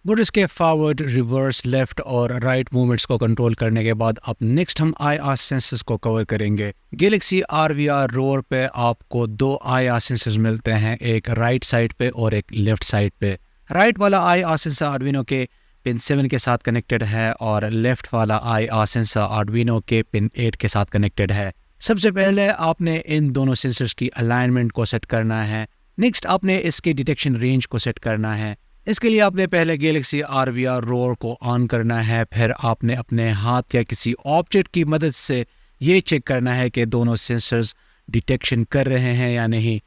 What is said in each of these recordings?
Motors के forward, reverse, left और right movements को कंट्रोल करने के बाद अब नेक्स्ट हम IR सेंसर्स को कवर करेंगे। गैलेक्सी RVR रोवर पे आपको दो IR सेंसर्स मिलते हैं, एक राइट साइड पे और एक लेफ्ट साइड पे। राइट वाला IR सेंसर आर्डिनो के पिन 7 के साथ कनेक्टेड है और लेफ्ट वाला IR सेंसर आर्डिनो के पिन 8 के साथ कनेक्टेड है। सबसे पहले आपने इन दोनों सेंसर्स की अलाइनमेंट को सेट करना है। नेक्स्ट आपने इसके डिटेक्शन रेंज को सेट करना है। इसके लिए आपने पहले गैलेक्सी RVR रोवर को ऑन करना है, फिर आपने अपने हाथ या किसी ऑब्जेक्ट की मदद से ये चेक करना है कि दोनों सेंसर्स डिटेक्शन कर रहे हैं या नहीं।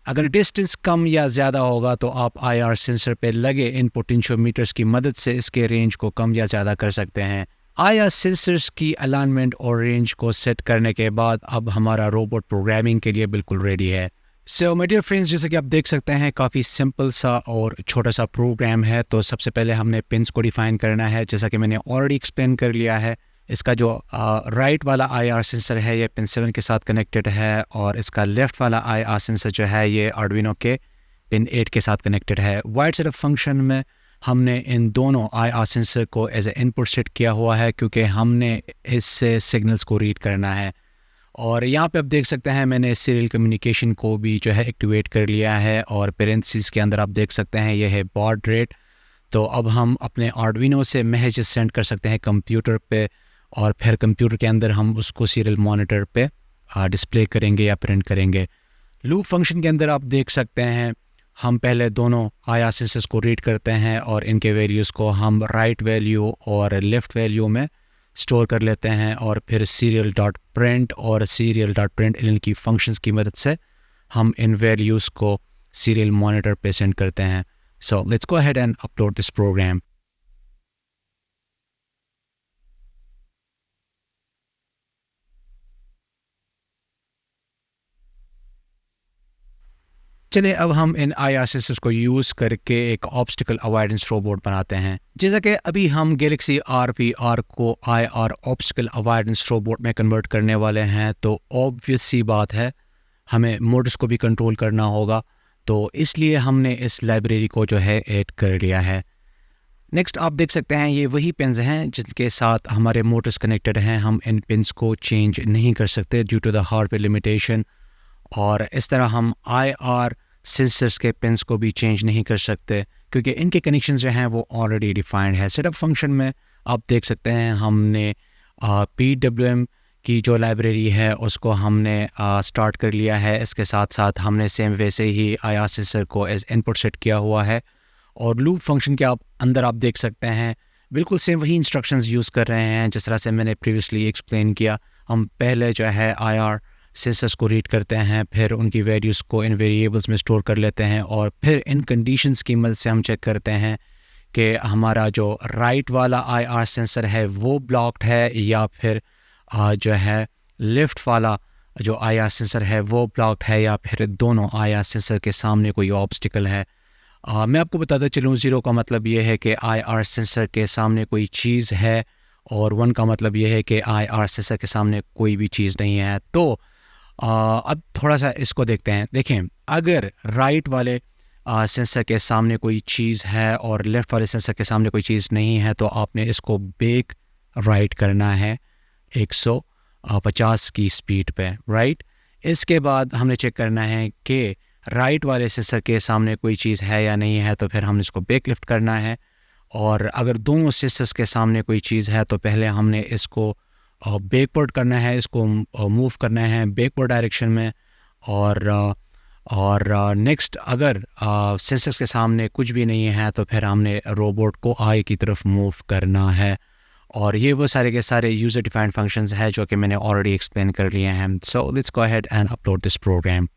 अगर डिस्टेंस कम या ज़्यादा होगा तो आप IR सेंसर पे लगे इन पोटेंशियोमीटर्स की मदद से इसके रेंज को कम या ज़्यादा कर सकते हैं। IR सेंसर्स की अलाइनमेंट और रेंज को सेट करने के बाद अब हमारा रोबोट प्रोग्रामिंग के लिए बिल्कुल रेडी है। सो माय डियर फ्रेंड्स, जैसे कि आप देख सकते हैं काफ़ी सिंपल सा और छोटा सा प्रोग्राम है। तो सबसे पहले हमने पिन्स को डिफ़ाइन करना है, जैसा कि मैंने ऑलरेडी एक्सप्लेन कर लिया है। इसका जो राइट वाला IR सेंसर है ये पिन 7 के साथ कनेक्टेड है और इसका लेफ़्ट वाला IR सेंसर जो है ये आर्डिनो के पिन 8 के साथ कनेक्टेड है। वाइड सेटअप फंक्शन में हमने इन दोनों IR सेंसर को एज ए इनपुट सेट किया हुआ है क्योंकि हमने इससे सिग्नल्स को रीड करना है। और यहाँ पे आप देख सकते हैं मैंने सीरियल कम्युनिकेशन को भी जो है एक्टिवेट कर लिया है और पेरेंथेसिस के अंदर आप देख सकते हैं ये है बॉड रेट। तो अब हम अपने आर्डिनो से मैसेज सेंड कर सकते हैं कंप्यूटर पे और फिर कंप्यूटर के अंदर हम उसको सीरियल मॉनिटर पे डिस्प्ले करेंगे या प्रिंट करेंगे। लूप फंक्शन के अंदर आप देख सकते हैं हम पहले दोनों IR सेंसर्स को रीड करते हैं और इनके वैल्यूज़ को हम राइट वैल्यू और लेफ़्ट वैल्यू में स्टोर कर लेते हैं और फिर सीरियल डॉट प्रिंट और सीरियल डॉट प्रिंट इनकी फंक्शंस की मदद से हम इन वैल्यूज़ को सीरियल मॉनिटर पे सेंड करते हैं। So let's go ahead and upload this program. चलिए अब हम इन IR सेंसर्स को यूज़ करके एक ऑब्स्टिकल अवॉइडेंस रोबोट बनाते हैं। जैसा कि अभी हम गैलेक्सी RVR को IR ऑब्स्टिकल अवॉइडेंस रोबोट में कन्वर्ट करने वाले हैं, तो ऑब्वियस सी बात है हमें मोड्स को भी कंट्रोल करना होगा, तो इसलिए हमने इस लाइब्रेरी को जो है ऐड कर लिया है। नेक्स्ट आप देख सकते हैं ये वही पिन्स हैं जिनके साथ हमारे मोटर्स कनेक्टेड हैं। हम इन पिन्स को चेंज नहीं कर सकते due to the hardware limitation, और इस तरह हम IR सेंसर्स के पिन्स को भी चेंज नहीं कर सकते क्योंकि इनके कनेक्शन जो हैं वो ऑलरेडी डिफाइंड है। सेटअप फंक्शन में आप देख सकते हैं हमने PWM की जो लाइब्रेरी है उसको हमने स्टार्ट कर लिया है। इसके साथ साथ हमने सेम वैसे ही IR सेंसर को एज इनपुट सेट किया हुआ है और लूप फंक्शन के अंदर आप देख सकते हैं बिल्कुल सेम वही इंस्ट्रक्शंस यूज़ कर रहे हैं जिस तरह से मैंने प्रीवियसली एक्सप्लेन किया। हम पहले जो है IR सेंसर्स को रीड करते हैं, फिर उनकी वैल्यूज़ को इन वेरिएबल्स में स्टोर कर लेते हैं और फिर इन कंडीशंस की मदद से हम चेक करते हैं कि हमारा जो राइट वाला IR सेंसर है वो ब्लॉक्ड है या फिर जो है लेफ़्ट वाला जो IR सेंसर है वो ब्लॉक्ड है या फिर दोनों IR सेंसर के सामने कोई ऑब्स्टिकल है। मैं आपको बताता चलूँ, 0 का मतलब ये है कि IR सेंसर के सामने कोई चीज़ है और 1 का मतलब ये है कि IR सेंसर के सामने कोई भी चीज़ नहीं है। तो अब थोड़ा सा इसको देखते हैं। देखें, अगर राइट वाले सेंसर के सामने कोई चीज़ है और लेफ़्ट वाले सेंसर के सामने कोई चीज़ नहीं है तो आपने इसको बेक राइट करना है 150 की स्पीड पे, राइट। इसके बाद हमने चेक करना है कि राइट वाले सेंसर के सामने कोई चीज़ है या नहीं है, तो फिर हमने इसको बेक लिफ्ट करना है। और अगर दोनों सेंसर्स के सामने कोई चीज़ है तो पहले हमने इसको बैकवर्ड करना है, इसको मूव करना है बैकवर्ड डायरेक्शन में। और नेक्स्ट अगर सेंसर्स के सामने कुछ भी नहीं है तो फिर हमने रोबोट को आगे की तरफ मूव करना है। और ये वो सारे के सारे यूज़र डिफाइंड फंक्शंस हैं जो कि मैंने ऑलरेडी एक्सप्लेन कर लिए हैं। So let's go ahead and upload this programme.